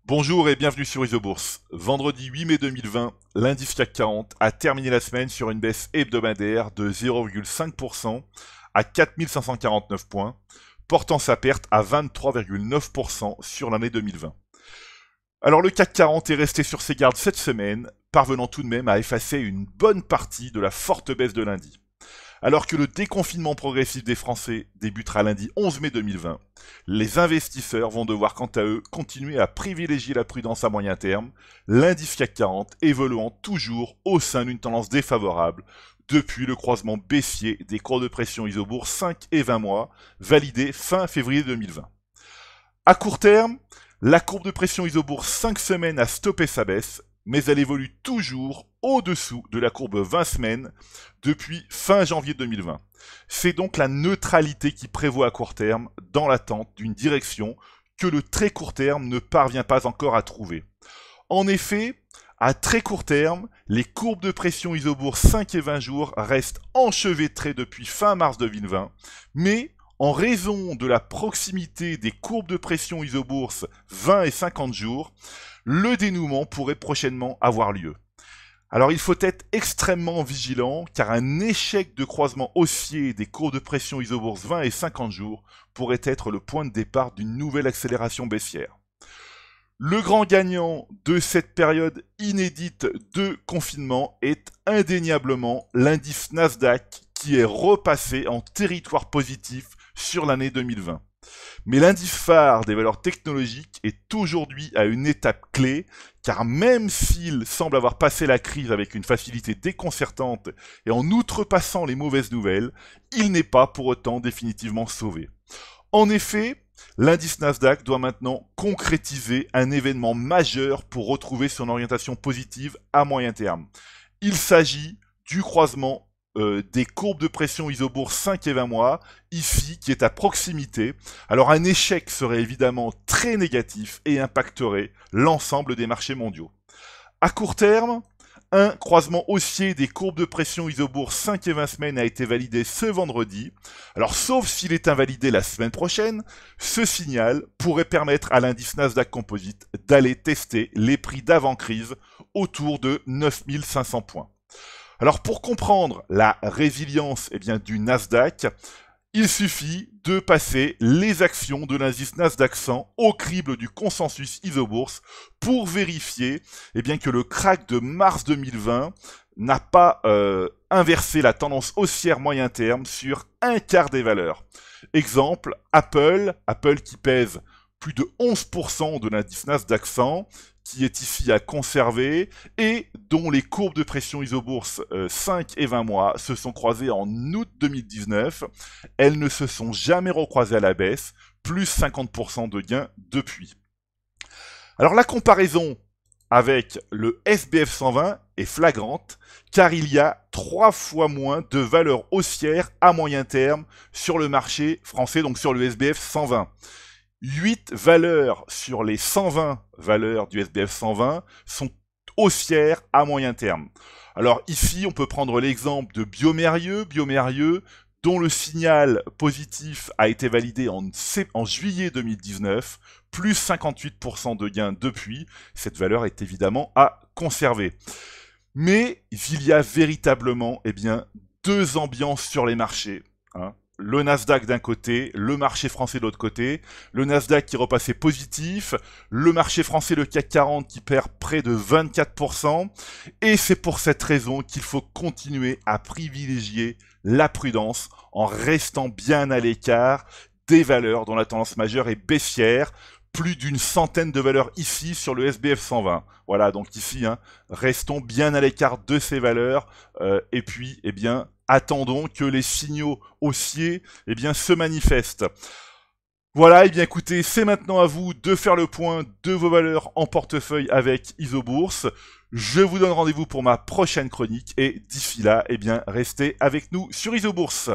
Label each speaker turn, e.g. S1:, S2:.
S1: Bonjour et bienvenue sur Isobourse. Vendredi 8 mai 2020, l'indice CAC 40 a terminé la semaine sur une baisse hebdomadaire de 0,5% à 4549 points, portant sa perte à 23,9% sur l'année 2020. Alors le CAC 40 est resté sur ses gardes cette semaine, parvenant tout de même à effacer une bonne partie de la forte baisse de lundi. Alors que le déconfinement progressif des Français débutera lundi 11 mai 2020, les investisseurs vont devoir quant à eux continuer à privilégier la prudence à moyen terme, l'indice CAC 40 évoluant toujours au sein d'une tendance défavorable depuis le croisement baissier des cours de pression Isobourse 5 et 20 mois, validé fin février 2020. À court terme, la courbe de pression Isobourse 5 semaines a stoppé sa baisse, mais elle évolue toujours au-dessous de la courbe 20 semaines depuis fin janvier 2020. C'est donc la neutralité qui prévaut à court terme dans l'attente d'une direction que le très court terme ne parvient pas encore à trouver. En effet, à très court terme, les courbes de pression Isobourse 5 et 20 jours restent enchevêtrées depuis fin mars 2020, mais en raison de la proximité des courbes de pression Isobourse 20 et 50 jours, le dénouement pourrait prochainement avoir lieu. Alors il faut être extrêmement vigilant car un échec de croisement haussier des courbes de pression Isobourse 20 et 50 jours pourrait être le point de départ d'une nouvelle accélération baissière. Le grand gagnant de cette période inédite de confinement est indéniablement l'indice Nasdaq qui est repassé en territoire positif sur l'année 2020. Mais l'indice phare des valeurs technologiques est aujourd'hui à une étape clé, car même s'il semble avoir passé la crise avec une facilité déconcertante et en outrepassant les mauvaises nouvelles, il n'est pas pour autant définitivement sauvé. En effet, l'indice Nasdaq doit maintenant concrétiser un événement majeur pour retrouver son orientation positive à moyen terme. Il s'agit du croisement des courbes de pression Isobourse 5 et 20 mois, ici, qui est à proximité. Alors un échec serait évidemment très négatif et impacterait l'ensemble des marchés mondiaux. À court terme, un croisement haussier des courbes de pression Isobourse 5 et 20 semaines a été validé ce vendredi. Alors sauf s'il est invalidé la semaine prochaine, ce signal pourrait permettre à l'indice Nasdaq Composite d'aller tester les prix d'avant-crise autour de 9500 points. Alors pour comprendre la résilience du Nasdaq, il suffit de passer les actions de l'indice Nasdaq 100 au crible du consensus Isobourse pour vérifier que le crack de mars 2020 n'a pas inversé la tendance haussière moyen terme sur un quart des valeurs. Exemple, Apple qui pèse plus de 11% de l'indice Nasdaq 100, qui est ici à conserver et dont les courbes de pression Isobourse 5 et 20 mois se sont croisées en août 2019. Elles ne se sont jamais recroisées à la baisse, plus 50% de gains depuis. Alors la comparaison avec le SBF 120 est flagrante car il y a 3 fois moins de valeurs haussières à moyen terme sur le marché français, donc sur le SBF 120. 8 valeurs sur les 120 valeurs du SBF 120 sont haussières à moyen terme. Alors ici, on peut prendre l'exemple de Biomérieux, dont le signal positif a été validé en juillet 2019, plus 58% de gains depuis. Cette valeur est évidemment à conserver. Mais il y a véritablement deux ambiances sur les marchés. Le Nasdaq d'un côté, le marché français de l'autre côté, le Nasdaq qui repassait positif, le marché français, le CAC 40 qui perd près de 24%, et c'est pour cette raison qu'il faut continuer à privilégier la prudence en restant bien à l'écart des valeurs dont la tendance majeure est baissière, plus d'une centaine de valeurs ici sur le SBF 120. Voilà, donc ici, restons bien à l'écart de ces valeurs, et puis, attendons que les signaux haussiers se manifestent. Voilà, écoutez, c'est maintenant à vous de faire le point de vos valeurs en portefeuille avec Isobourse. Je vous donne rendez-vous pour ma prochaine chronique et d'ici là, restez avec nous sur Isobourse.